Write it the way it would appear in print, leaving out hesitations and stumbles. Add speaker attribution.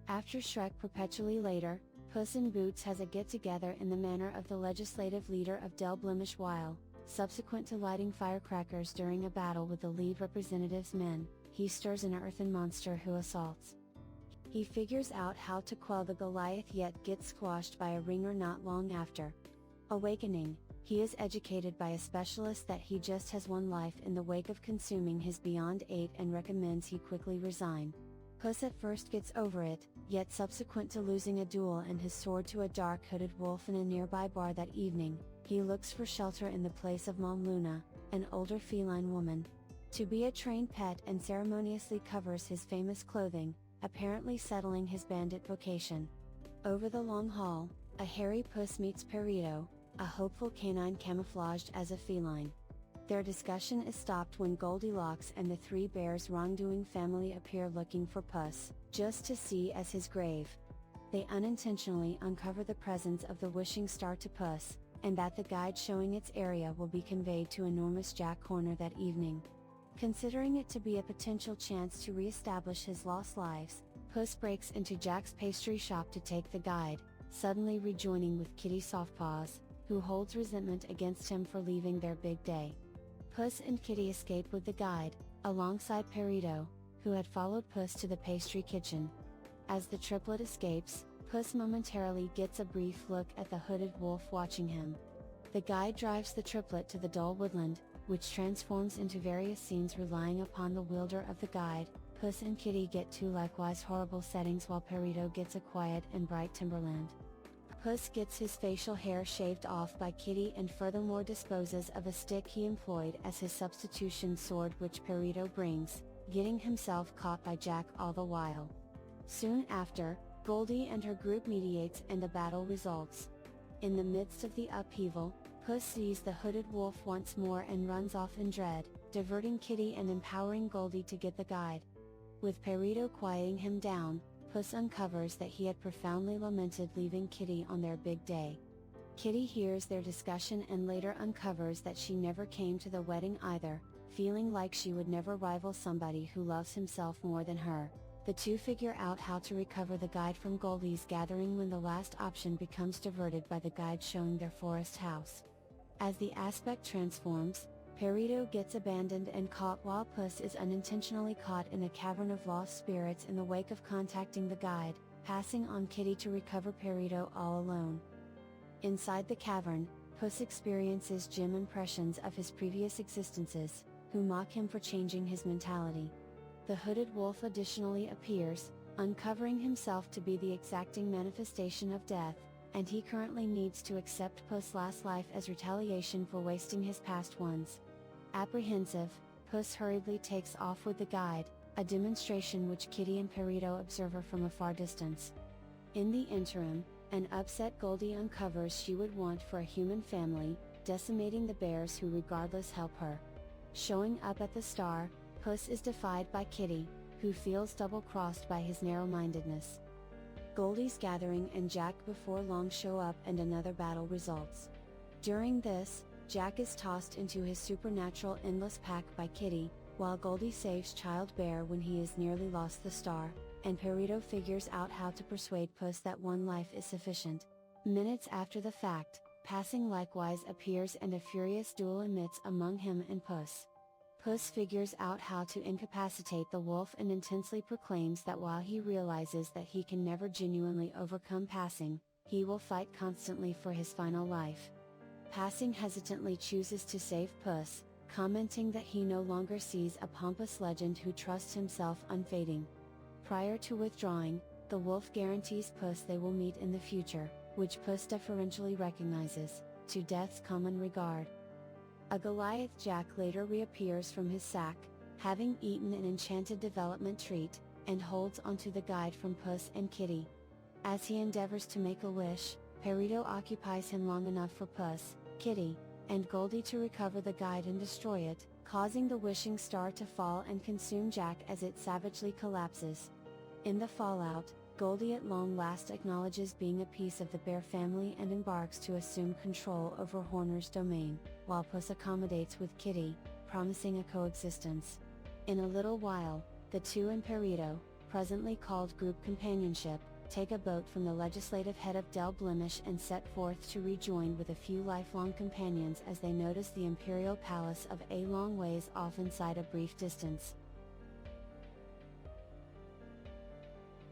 Speaker 1: After Shrek perpetually later, Puss in Boots has a get-together in the manner of the legislative leader of Del Blemish while, subsequent to lighting firecrackers during a battle with the lead representative's men, he stirs an earthen monster who assaults. He figures out how to quell the Goliath yet gets squashed by a ringer not long after. Awakening, he is educated by a specialist that he just has one life in the wake of consuming his Beyond 8 and recommends he quickly resign. Puss at first gets over it, yet subsequent to losing a duel and his sword to a dark-hooded wolf in a nearby bar that evening, he looks for shelter in the place of Mom Luna, an older feline woman. To be a trained pet and ceremoniously covers his famous clothing, apparently settling his bandit vocation. Over the long haul, a hairy Puss meets Perito, a hopeful canine camouflaged as a feline. Their discussion is stopped when Goldilocks and the three bears' wrongdoing family appear looking for Puss, just to see as his grave. They unintentionally uncover the presence of the wishing star to Puss, and that the guide showing its area will be conveyed to enormous Jack Horner that evening. Considering it to be a potential chance to re-establish his lost lives, Puss breaks into Jack's pastry shop to take the guide, suddenly rejoining with Kitty Softpaws, who holds resentment against him for leaving their big day. Puss and Kitty escape with the guide, alongside Perito, who had followed Puss to the pastry kitchen. As the triplet escapes, Puss momentarily gets a brief look at the hooded wolf watching him. The guide drives the triplet to the dull woodland, which transforms into various scenes relying upon the wielder of the guide. Puss and Kitty get two likewise horrible settings while Perito gets a quiet and bright timberland. Puss gets his facial hair shaved off by Kitty and furthermore disposes of a stick he employed as his substitution sword which Perito brings, getting himself caught by Jack all the while. Soon after, Goldie and her group mediates and a battle results. In the midst of the upheaval, Puss sees the hooded wolf once more and runs off in dread, diverting Kitty and empowering Goldie to get the guide. With Perito quieting him down, Puss uncovers that he had profoundly lamented leaving Kitty on their big day. Kitty hears their discussion and later uncovers that she never came to the wedding either, feeling like she would never rival somebody who loves himself more than her. The two figure out how to recover the guide from Goldie's gathering when the last option becomes diverted by the guide showing their forest house. As the aspect transforms, Perito gets abandoned and caught while Puss is unintentionally caught in a cavern of lost spirits in the wake of contacting the guide, passing on Kitty to recover Perito all alone. Inside the cavern, Puss experiences dim impressions of his previous existences, who mock him for changing his mentality. The hooded wolf additionally appears, uncovering himself to be the exacting manifestation of death, and he currently needs to accept Puss' last life as retaliation for wasting his past ones. Apprehensive, Puss hurriedly takes off with the guide, a demonstration which Kitty and Perito observe from a far distance. In the interim, an upset Goldie uncovers she would want for a human family, decimating the bears who regardless help her. Showing up at the Star, Puss is defied by Kitty, who feels double-crossed by his narrow-mindedness. Goldie's gathering and Jack before long show up and another battle results. During this, Jack is tossed into his supernatural endless pack by Kitty, while Goldie saves Child Bear when he has nearly lost the Star, and Perito figures out how to persuade Puss that one life is sufficient. Minutes after the fact, Passing likewise appears and a furious duel emits among him and Puss. Puss figures out how to incapacitate the wolf and intensely proclaims that while he realizes that he can never genuinely overcome Passing, he will fight constantly for his final life. Passing hesitantly chooses to save Puss, commenting that he no longer sees a pompous legend who trusts himself unfading. Prior to withdrawing, the wolf guarantees Puss they will meet in the future, which Puss deferentially recognizes, to death's common regard. A Goliath Jack later reappears from his sack, having eaten an enchanted development treat, and holds onto the guide from Puss and Kitty. As he endeavors to make a wish, Perito occupies him long enough for Puss, Kitty, and Goldie to recover the guide and destroy it, causing the wishing star to fall and consume Jack as it savagely collapses. In the fallout, Goldie at long last acknowledges being a piece of the bear family and embarks to assume control over Horner's domain, while Puss accommodates with Kitty, promising a coexistence. In a little while, the two and Perito, presently called group companionship, take a boat from the legislative head of Del Blemish and set forth to rejoin with a few lifelong companions as they notice the imperial palace of a long ways off inside a brief distance.